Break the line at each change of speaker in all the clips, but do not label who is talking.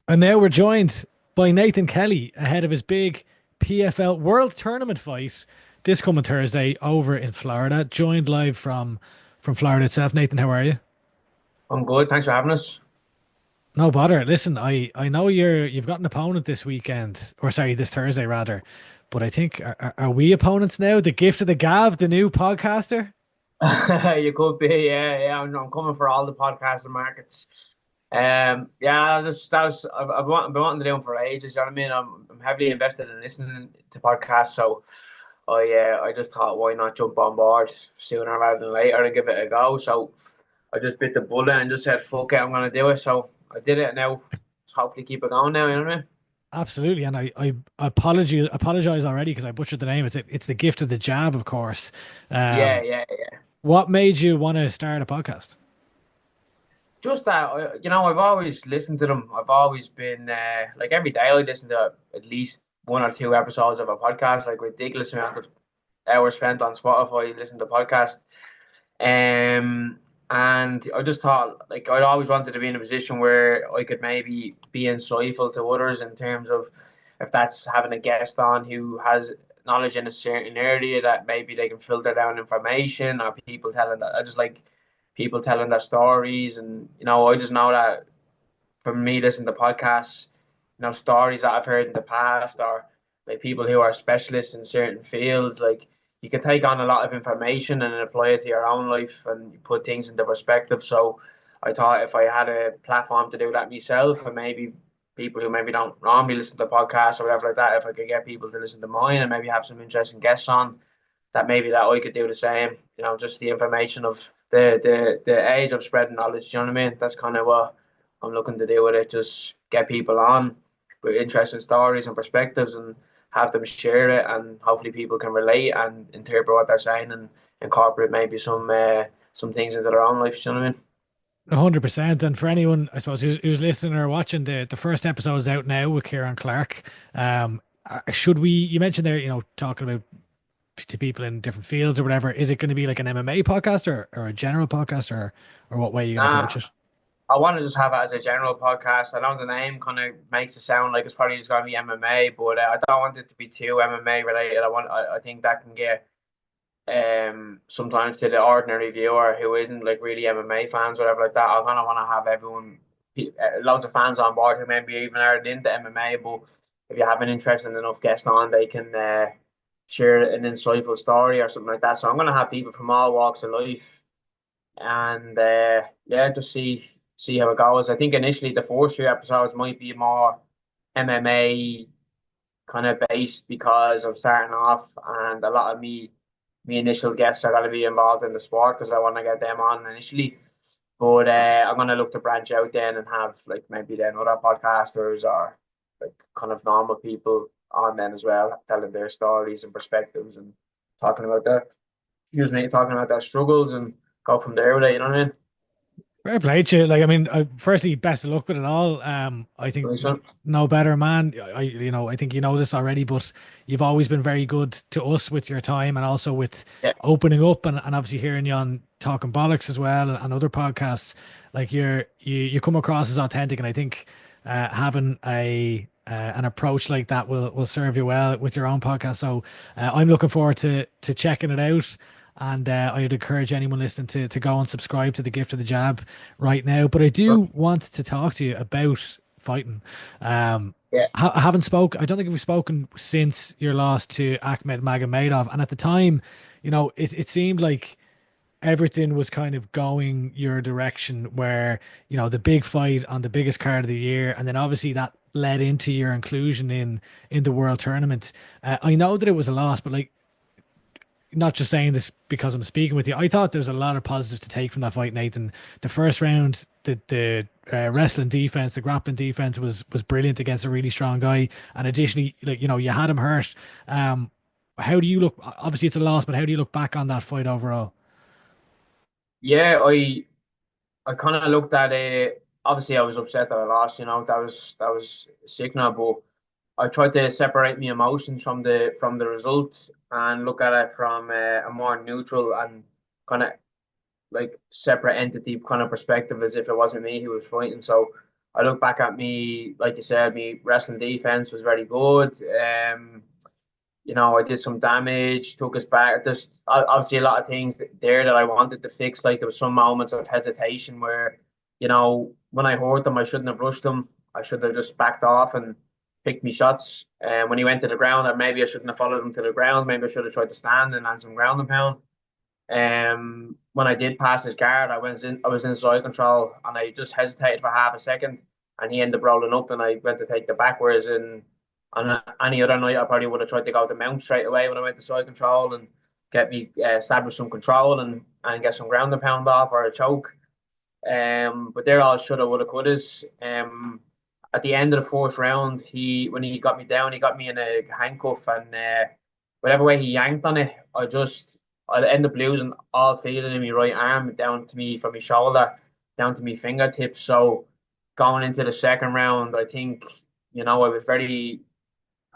And now we're joined by Nathan Kelly ahead of his big PFL World Tournament fight this coming Thursday over in Florida. Joined live from Florida itself. Nathan, how are you?
I'm good. Thanks for having us.
No bother. Listen, I know you've got an opponent this weekend, or sorry, this Thursday rather. But I think are we opponents now? The gift of the gab, the new podcaster.
You could be, yeah. I'm coming for all the podcasts and markets. Yeah, I've been wanting to do them for ages. You know what I mean? I'm heavily invested in listening to podcasts, so I just thought, why not jump on board sooner rather than later and give it a go. So I just bit the bullet and just said, fuck it, I'm gonna do it. So I did it. Now, hopefully keep it going. Now, you know what I mean?
Absolutely, and I apologize already because I butchered the name. It's the gift of the jab, of course.
Yeah,
Um,
yeah.
what made you want to start a podcast?
Just that, I've always listened to them. I've always been like every day I listen to at least one or two episodes of a podcast, like ridiculous amount of hours spent on Spotify listening to podcasts. Um, and I just thought like I'd always wanted to be in a position where I could maybe be insightful to others in terms of if that's having a guest on who has knowledge in a certain area that maybe they can filter down information or people telling that I just like people telling their stories and I just know that for me listening to podcasts, stories that I've heard in the past or like people who are specialists in certain fields, like you can take on a lot of information and apply it to your own life and you put things into perspective. So I thought if I had a platform to do that myself and maybe people who maybe don't normally listen to podcasts or whatever like that, if I could get people to listen to mine and maybe have some interesting guests on, that maybe that I could do the same. Just the information of the age of spreading knowledge. You know what I mean? That's kind of what I'm looking to do with it. Just get people on with interesting stories and perspectives and have them share it, and hopefully people can relate and interpret what they're saying and incorporate maybe some things into their own life. You know what I mean?
100%. And for anyone, I suppose, who's listening or watching, the first episode is out now with Kieran Clark. Should we, you mentioned there, talking about to people in different fields or whatever, is it going to be like an MMA podcast or a general podcast or what way are you going to approach
Nah,
it?
I want to just have it as a general podcast. I know the name kind of makes it sound like it's probably just going to be MMA, but I don't want it to be too MMA related. I think that can get sometimes to the ordinary viewer who isn't like really MMA fans or whatever like that. I kind of want to have everyone, loads of fans on board who maybe even aren't into MMA, but if you have an interesting enough guest on, they can share an insightful story or something like that. So I'm going to have people from all walks of life, and yeah, just see how it goes. I think initially the first few episodes might be more MMA kind of based because I'm starting off, and a lot of me initial guests are going to be involved in the sport because I want to get them on initially. But I'm going to look to branch out then and have like maybe then other podcasters or like kind of normal people on then as well, telling their stories and perspectives and talking about their, excuse me, talking about their struggles and go from there with it. You know what I mean?
Fair play to you. Like, I mean, firstly, best of luck with it all. I think
Nice one.
no better man. I think you know this already, but you've always been very good to us with your time and also with
Yeah.
opening up and obviously hearing you on Talking Bollocks as well and other podcasts. Like you come across as authentic, and I think having a an approach like that will serve you well with your own podcast. So I'm looking forward to checking it out. And I'd encourage anyone listening to go and subscribe to the Gift of the Jab right now. But I do want to talk to you about fighting.
Yeah.
I haven't spoke. I don't think we've spoken since your loss to Akhmed Magomedov. And at the time, it seemed like everything was kind of going your direction where, the big fight on the biggest card of the year. And then obviously that led into your inclusion in the world tournament. I know that it was a loss, but like, not just saying this because I'm speaking with you. I thought there's a lot of positives to take from that fight, Nathan. The first round, the wrestling defense, the grappling defense was brilliant against a really strong guy. And additionally, like you had him hurt. How do you look? Obviously, it's a loss, but how do you look back on that fight overall?
Yeah, I kind of looked at it. Obviously, I was upset that I lost. That was sick now, but I tried to separate my emotions from the result and look at it from a more neutral and kind of like separate entity kind of perspective, as if it wasn't me who was fighting. So I look back at me, like you said, me wrestling defense was very good. I did some damage, took us back. There's obviously a lot of things there that I wanted to fix. Like there was some moments of hesitation where, when I hurt them, I shouldn't have rushed them. I should have just backed off and picked me shots. And when he went to the ground, or maybe I shouldn't have followed him to the ground. Maybe I should have tried to stand and land some ground and pound. When I did pass his guard, I was in side control and I just hesitated for half a second, and he ended up rolling up, and I went to take the back. Whereas on any other night, I probably would have tried to go to mount straight away when I went to side control and get me establish some control and get some ground and pound off or a choke. But they're all shoulda, woulda, couldas. At the end of the fourth round, when he got me down, he got me in a handcuff, and whatever way he yanked on it, I ended up losing all feeling in my right arm down to me from my shoulder down to my fingertips. So going into the second round, I think I was very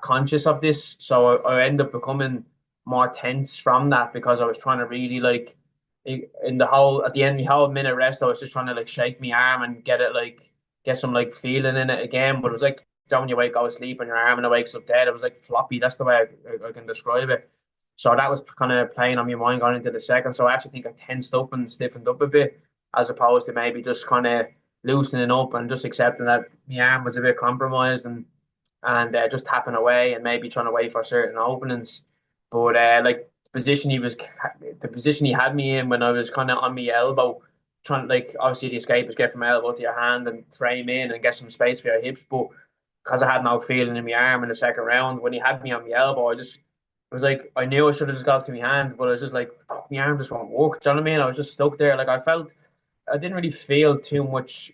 conscious of this. So I ended up becoming more tense from that because I was trying to really like in the whole at the end, the whole minute rest, I was just trying to like shake my arm and get some like feeling in it again. But it was like when you wake, go to sleep and your arm and it wakes up dead. It was like floppy. That's the way I can describe it. So that was kind of playing on my mind going into the second. So I actually think I tensed up and stiffened up a bit, as opposed to maybe just kind of loosening up and just accepting that my arm was a bit compromised and just tapping away and maybe trying to wait for certain openings. But like the position he had me in when I was kind of on my elbow, trying like obviously the escape is get from elbow to your hand and frame in and get some space for your hips. But because I had no feeling in my arm in the second round, when he had me on my elbow, it was like I knew I should have just got to my hand, but I was just like, fuck, my arm just won't work. Do you know what I mean? I was just stuck there. Like I didn't really feel too much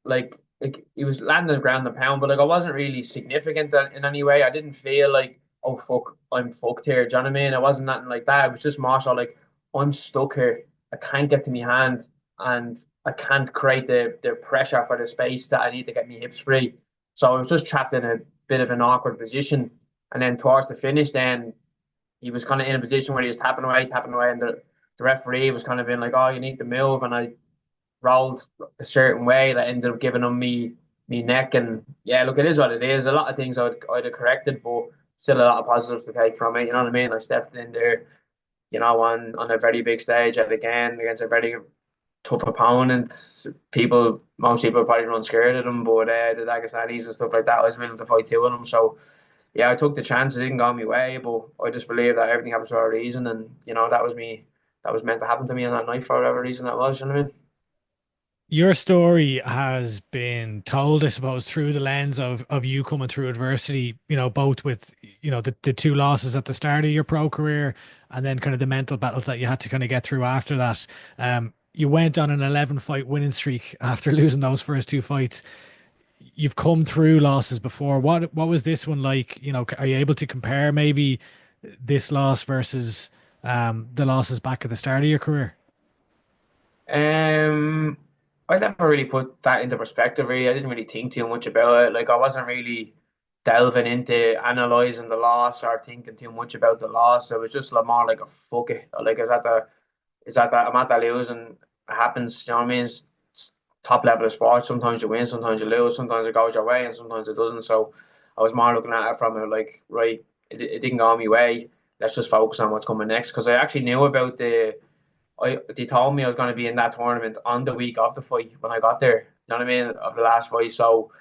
like he was landing the ground and pound, but like I wasn't really significant in any way. I didn't feel like, oh fuck, I'm fucked here. Do you know what I mean? It wasn't nothing like that. It was just more so like I'm stuck here. I can't get to my hand and I can't create the pressure for the space that I need to get my hips free. So I was just trapped in a bit of an awkward position. And then towards the finish, then he was kind of in a position where he was tapping away, and the referee was kind of being like, "Oh, you need to move," and I rolled a certain way that ended up giving him me neck. And yeah, look, it is what it is. A lot of things I'd have corrected, but still a lot of positives to take from it. You know what I mean? I stepped in there, on a very big stage yet again against a very tough opponent. Most people probably run scared of them, but the Dagestanis and stuff like that, I was willing to fight two of them. So yeah, I took the chance. It didn't go my way, but I just believe that everything happens for a reason, and that was me. That was meant to happen to me on that night for whatever reason that was. You know what I mean?
Your story has been told, I suppose, through the lens of you coming through adversity, both with, the two losses at the start of your pro career and then kind of the mental battles that you had to kind of get through after that. You went on an 11 fight winning streak after losing those first two fights. You've come through losses before. What was this one like? Are you able to compare maybe this loss versus the losses back at the start of your career?
Um, I never really put that into perspective. Really, I didn't really think too much about it. Like I wasn't really delving into analyzing the loss or thinking too much about the loss. It was just like more like a fuck it. Like I'm at the losing. It happens. You know what I mean? It's top level of sport. Sometimes you win, sometimes you lose, sometimes it goes your way, and sometimes it doesn't. So I was more looking at it from a like, right, it didn't go my way. Let's just focus on what's coming next. Because I actually knew about they told me I was going to be in that tournament on the week of the fight when I got there. You know what I mean? Of the last fight. So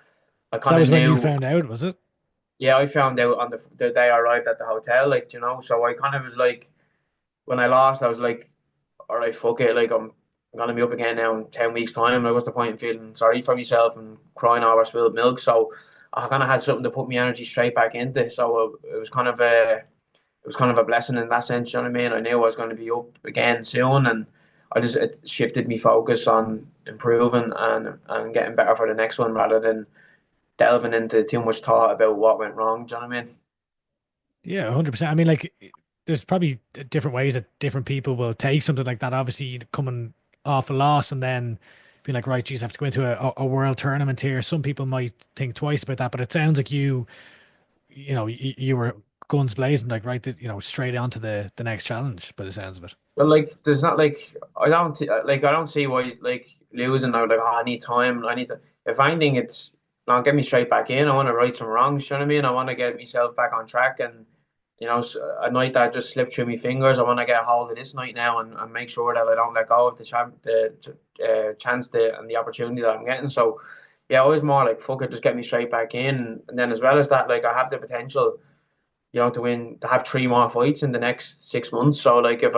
I kind
That
of
was when you
knew.
found out, was it?
Yeah, I found out on the day I arrived at the hotel, like, so I kind of was like, when I lost, I was like, all right, fuck it. Like, I'm going to be up again now in 10 weeks' time. Like, what's the point in feeling sorry for myself and crying over spilled milk? So I kind of had something to put my energy straight back into. So it was kind of a blessing in that sense. You know what I mean? I knew I was going to be up again soon, and it shifted me focus on improving and getting better for the next one rather than delving into too much thought about what went wrong. Do you know what I mean?
Yeah, 100%. I mean, like, there's probably different ways that different people will take something like that. Obviously, coming off a loss and then being like, right, geez, I have to go into a world tournament here. Some people might think twice about that, but it sounds like you were guns blazing, like, right, straight on to the next challenge by the sounds of it.
But like, there's not like I don't see why like losing. I was like, oh, I need time. I need to. If anything, it's not get me straight back in. I want to right some wrongs. You know what I mean? I want to get myself back on track. And a night that just slipped through my fingers, I want to get a hold of this night now and make sure that I don't let go of the chance and the opportunity that I'm getting. So yeah, I was more like fuck it, just get me straight back in. And then as well as that, like I have the potential, to have three more fights in the next 6 months. So like if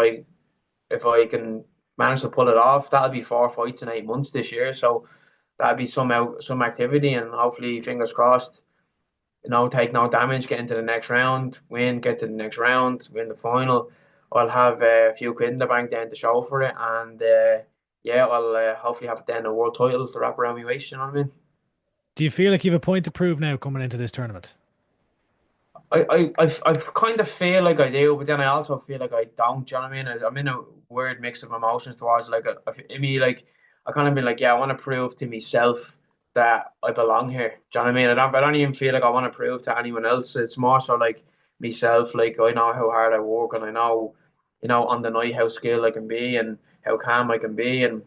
I can manage to pull it off, that'll be 4 fights in 8 months this year. So that'll be some activity, and hopefully, fingers crossed, take no damage, get into the next round, win, get to the next round, win the final. I'll have a few quid in the bank then to show for it, and yeah, I'll hopefully have then a world title to wrap around my waist. You know what I mean?
Do you feel like you have a point to prove now coming into this tournament?
I kind of feel like I do, but then I also feel like I don't. Do you know what I mean? I'm in a weird mix of emotions towards like in me, like I kind of been like, yeah, I want to prove to myself that I belong here. Do you know what I mean? I don't even feel like I want to prove to anyone else. It's more so like myself. Like I know how hard I work, and I know, on the night how skilled I can be and how calm I can be, and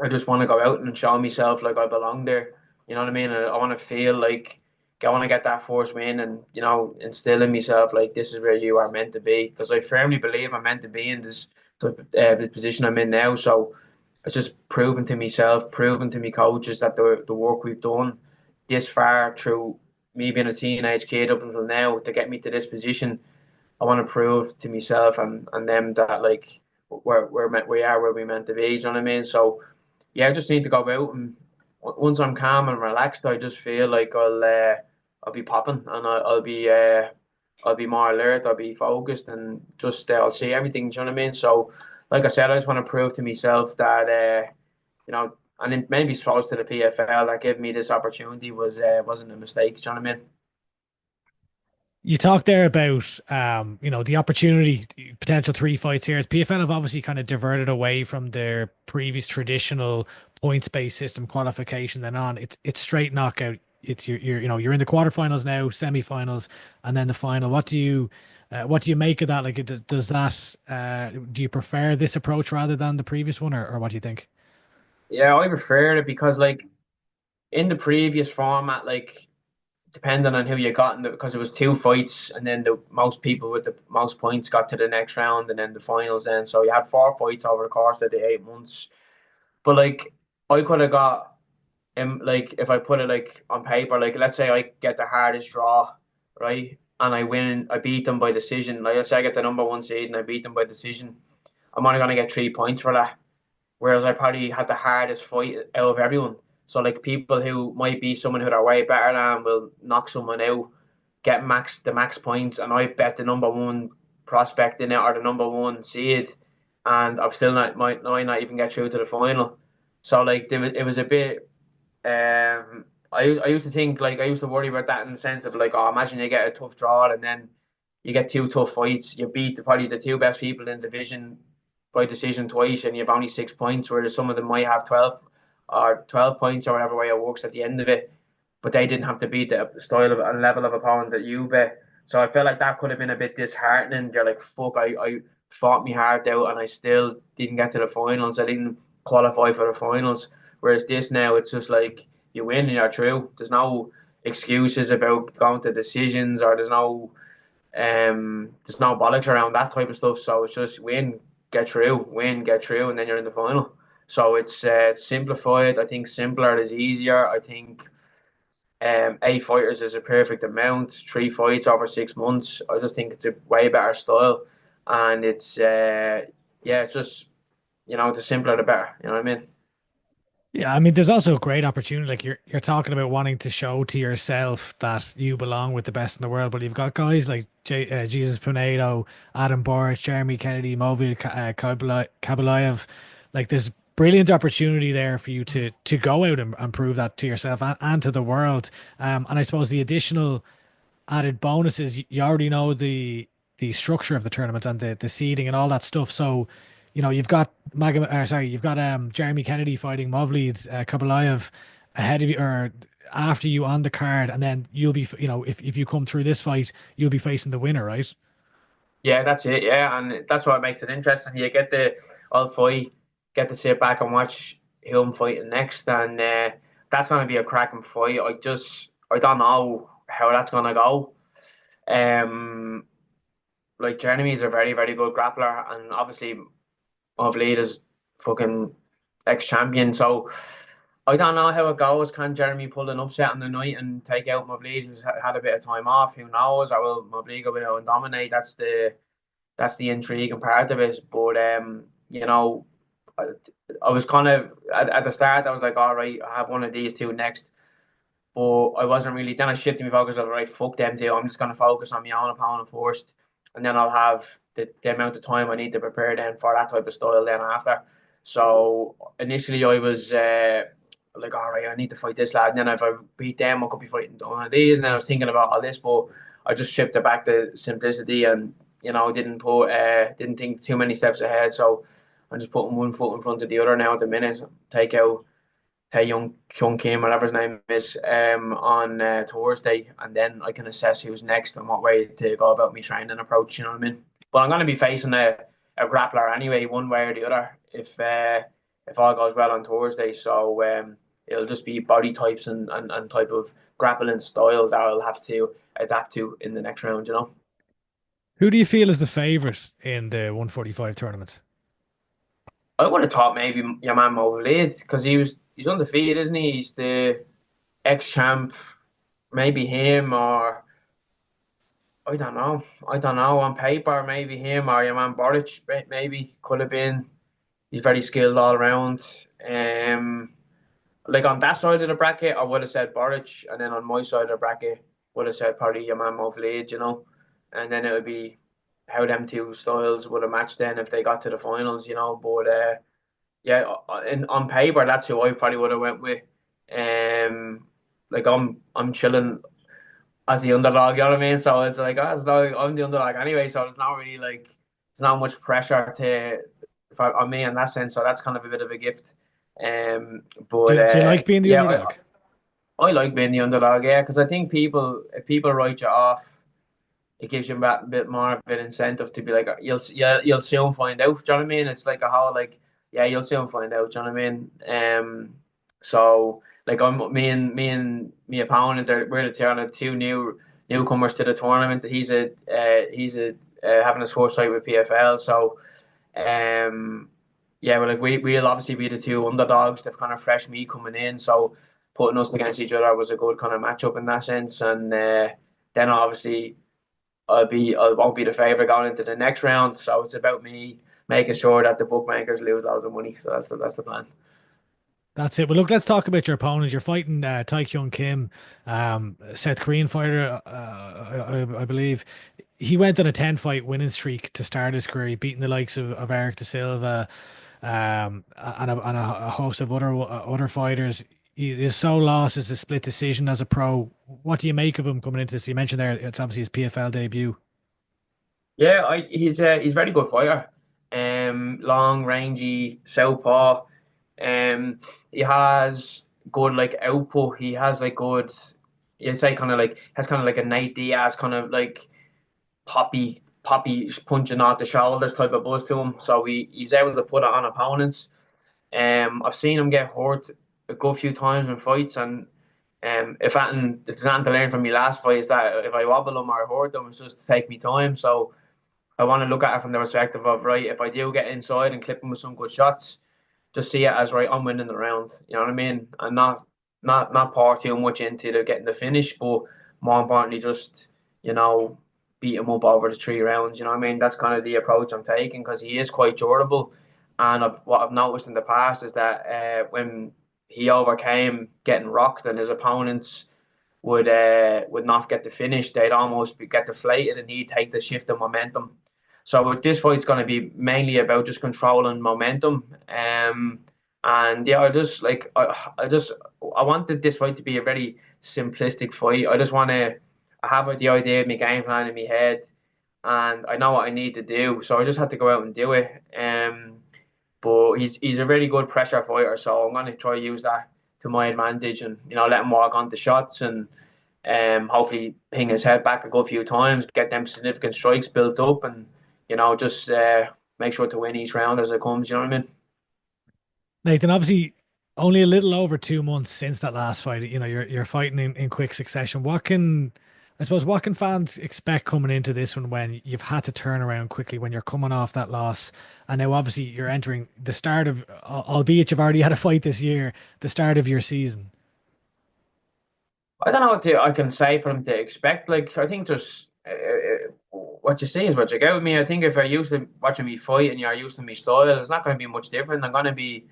I just want to go out and show myself like I belong there. You know what I mean? And I want to feel like I want to get that first win and instill in myself like this is where you are meant to be, because I firmly believe I'm meant to be in this the position I'm in now. So it's just proving to myself, proving to me coaches that the work we've done this far through me being a teenage kid up until now to get me to this position. I want to prove to myself and them that like we are where we meant to be. Do you know what I mean? So yeah, I just need to go out, and once I'm calm and relaxed, I just feel like I'll be popping, and I'll be more alert, I'll be focused, and just I'll see everything. Do you know what I mean? So, like I said, I just want to prove to myself that and it maybe supposed to the PFL that gave me this opportunity wasn't a mistake. Do you know what I mean?
You talked there about the opportunity, potential three fights here. PFL have obviously kind of diverted away from their previous traditional points-based system qualification. Then on, it's straight knockout. It's you're in the quarterfinals now, semifinals, and then the final. What do you make of that? Like, does that do you prefer this approach rather than the previous one, or what do you think?
Yeah, I prefer it because like in the previous format, like depending on who you got because it was two fights and then the most people with the most points got to the next round and then the finals then. So you had 4 fights over the course of the 8 months. But like I could have got like if I put it like on paper, like let's say I get the hardest draw, right? And I beat them by decision. Like let's say I get the number one seed and I beat them by decision. I'm only gonna get 3 points for that. Whereas I probably had the hardest fight out of everyone. So like people who might be someone who are way better than will knock someone out, get max points, and I bet the number one prospect in it or the number one seed, and I'm still might not even get through to the final. So like it was a bit. I used to think like I used to worry about that in the sense of like, oh, imagine you get a tough draw and then you get two tough fights, you beat probably the two best people in the division by decision twice, and you have only 6 points, whereas some of them might have 12 points or whatever way it works at the end of it, but they didn't have to beat the style of and level of opponent that you bet. So I felt like that could have been a bit disheartening. You're like, fuck, I fought me heart out and I still didn't get to the finals. I didn't qualify for the finals. Whereas this now, it's just like you win and you're through. There's no excuses about going to decisions, or there's no bollocks around that type of stuff. So it's just win, get through, and then you're in the final. So it's simplified. I think simpler is easier. I think 8 fighters is a perfect amount. 3 fights over 6 months. I just think it's a way better style, and it's yeah, it's just the simpler the better. You know what I mean?
Yeah, I mean, there's also a great opportunity. Like you're talking about wanting to show to yourself that you belong with the best in the world, but you've got guys like Jesus Pinedo, Adam Boric, Jeremy Kennedy, Movil Kabulaev. Like there's brilliant opportunity there for you to go out and prove that to yourself and to the world. And I suppose the additional added bonuses, you already know the structure of the tournament and the seeding and all that stuff. So, you've got you've got Jeremy Kennedy fighting Movlid Kabulaev ahead of you or after you on the card, and then you'll be, if you come through this fight, you'll be facing the winner, right?
Yeah, that's it. Yeah, and that's what makes it interesting. You get the all fight, get to sit back and watch. who I'm fighting next, and that's going to be a cracking fight. I don't know how that's going to go. Um, like Jeremy's a very very good grappler, and obviously Mavleet is fucking ex-champion. So I don't know how it goes. Can Jeremy pull an upset on the night and take out Mavleet, who's had a bit of time off? Who knows? Or will Mavleet go out and dominate? That's the intriguing part of it. But I, I was kind of at the start. I was like, all right, I have one of these two next. But I wasn't really. Then I shifted my focus. I was right, fuck them two. I'm just gonna focus on my own opponent first, and then I'll have the amount of time I need to prepare then for that type of style then after. So initially I was like, all right, I need to fight this lad, and then if I beat them, I could be fighting one of these. And then I was thinking about all this, but I just shifted back to simplicity and didn't think too many steps ahead. So I'm just putting one foot in front of the other now at the minute. Take out Tae Kyun Kim, whatever his name is, on Thursday, and then I can assess who's next and what way to go about me training approach. You know what I mean? But I'm going to be facing a grappler anyway, one way or the other, if all goes well on Thursday. So it'll just be body types and type of grappling styles that I'll have to adapt to in the next round. You know.
Who do you feel is the favorite in the 145 tournament?
I would have thought maybe your man Mo Blades because he's undefeated, isn't he? He's the ex champ, maybe him or I don't know. I don't know. On paper, maybe him or your man Boric, maybe could have been. He's very skilled all around. Um, like on that side of the bracket, I would have said Boric, and then on my side of the bracket, would have said probably your man Movlade, and then it would be how them two styles would have matched then if they got to the finals, But yeah, on paper, that's who I probably would have went with. Like I'm chilling as the underdog, you know what I mean? So it's like, it's like I'm the underdog anyway, so it's not really like there's not much pressure on me in that sense. So that's kind of a bit of a gift. But
Do you like being the
yeah,
underdog?
I like being the underdog, yeah, because I think if people write you off, it gives you a bit more of an incentive to be like, you'll soon find out. Do you know what I mean? It's like a whole like, yeah, you'll soon find out. Do you know what I mean? So like me and my opponent, we're the two newcomers to the tournament. He's having his first fight with PFL. So yeah, well, like we'll obviously be the two underdogs. They've kind of fresh meat coming in, so putting us against each other was a good kind of matchup in that sense. And then obviously I won't be the favourite going into the next round. So it's about me making sure that the bookmakers lose loads of money. So that's the plan.
That's it. Well, look, let's talk about your opponent. You're fighting Tae Kyun Kim, South Korean fighter, I believe. He went on a 10-fight winning streak to start his career, beating the likes of Eric Da Silva, and a host of other fighters. His sole loss is a split decision as a pro. What do you make of him coming into this? You mentioned there it's obviously his PFL debut.
Yeah, he's a very good fighter. Long, rangy, southpaw. He has good like output. He has like good. You'd say kind of like has kind of like a Nate Diaz kind of like poppy punching off the shoulders type of buzz to him. So he's able to put it on opponents. I've seen him get hurt a good few times in fights, and if there's nothing to learn from my last fight is that if I wobble him or hurt him, it's just to take me time. So I want to look at it from the perspective of right, if I do get inside and clip him with some good shots, just see it as right, I'm winning the round. You know what I mean? And not pour too much into getting the finish, but more importantly, just you know beat him up over the 3 rounds. You know what I mean? That's kind of the approach I'm taking because he is quite durable. And what I've noticed in the past is that when he overcame getting rocked and his opponents would not get the finish, they'd almost get deflated and he'd take the shift of momentum. So with this fight's going to be mainly about just controlling momentum. And yeah, I wanted this fight to be a very simplistic fight. I have the idea of my game plan in my head, and I know what I need to do. So I just had to go out and do it. But he's a very good pressure fighter, so I'm going to try to use that to my advantage, and let him walk on the shots and hopefully ping his head back a good few times, get them significant strikes built up, and just make sure to win each round as it comes. You know what I mean?
Nathan, obviously Only a little over 2 months since that last fight. You know, you're fighting in quick succession. I suppose, what can fans expect coming into this one when you've had to turn around quickly when you're coming off that loss, and now obviously you're entering the start of, albeit you've already had a fight this year, the start of your season.
I don't know I can say for them to expect. Like, I think just what you see is what you get with me. I think if you're used to watching me fight and you're used to me style, it's not going to be much different. I'm going to be,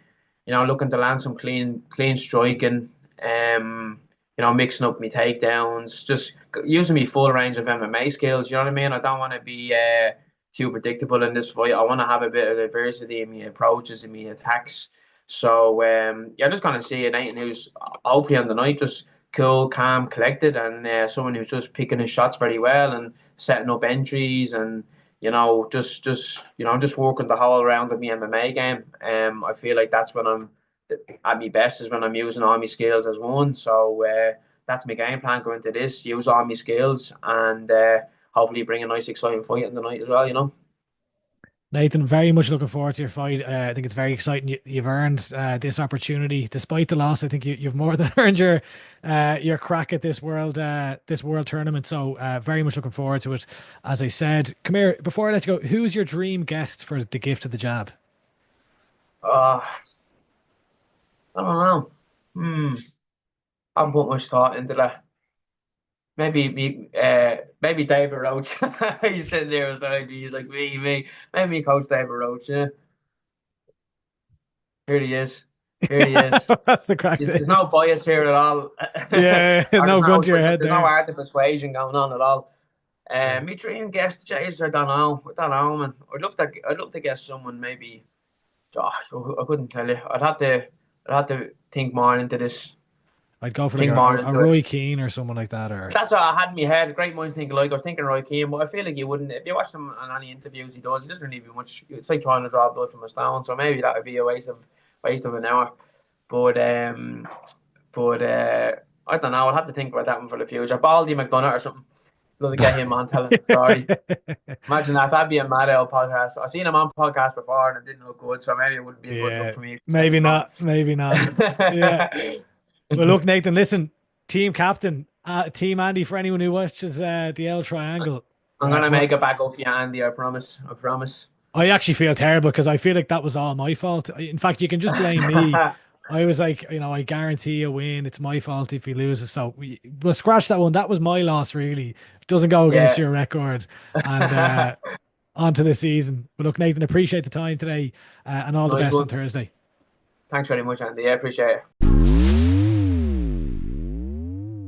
looking to land some clean striking, mixing up my takedowns, just using me full range of MMA skills. You know what I mean? I don't want to be too predictable in this fight. I want to have a bit of diversity in my approaches and my attacks. So you're just going to see a Nathan who's hopefully on the night just cool, calm, collected, and someone who's just picking his shots very well and setting up entries and just working the whole round of my MMA game. I feel like that's when I'm at my best is when I'm using all my skills as one. So that's my game plan going into this. Use all my skills and hopefully bring a nice, exciting fight in the night as well.
Nathan, very much looking forward to your fight. I think it's very exciting. You've earned this opportunity, despite the loss. I think you've more than earned your crack at this world tournament. So very much looking forward to it. As I said, come here. Before I let you go, who's your dream guest for the gift of the jab?
Uh, I don't know. I haven't put much thought into that. Maybe David Roach. He's sitting there beside me. He's like me. Maybe Coach David Roach. Yeah, here he is. Here he is.
That's the crack
There's
there.
no bias here at all.
Yeah,
Or
no gun to your head
there's no
there.
art of persuasion going on at all.
Yeah.
Me dream guest, Jays, I don't know, man. I'd love to get someone maybe. I couldn't tell you. I'd have to think more into this.
I'd go for like
Think more
a
into it.
Roy Keane or someone like that, or
That's what I had in my head. Great minds think alike. I was thinking Roy Keane, but I feel like he wouldn't. If you watch him on any interviews he doesn't really do much. It's like trying to draw blood from a stone. So maybe that would be a waste of an hour. But I don't know. I'll have to think about that one for the future. Baldy McDonough or something. Love to get him on telling the story. Imagine that. That'd be a mad old podcast. I've seen him on podcast before and it didn't look good. So maybe it wouldn't be a good look
yeah,
for me to take
maybe
him on.
not, maybe not. Yeah. Well, look, Nathan, listen, team captain, team Andy for anyone who watches the L Triangle.
I'm gonna make it back up for you, Andy. I promise. I promise.
I actually feel terrible because I feel like that was all my fault. In fact, you can just blame me. I was like, I guarantee a win. It's my fault if he loses. So we'll scratch that one. That was my loss, really. It doesn't go against
Yeah.
your record. And on to the season. But look, Nathan, appreciate the time today and all the
Nice
best on
one.
Thursday.
Thanks very much, Andy. I appreciate it.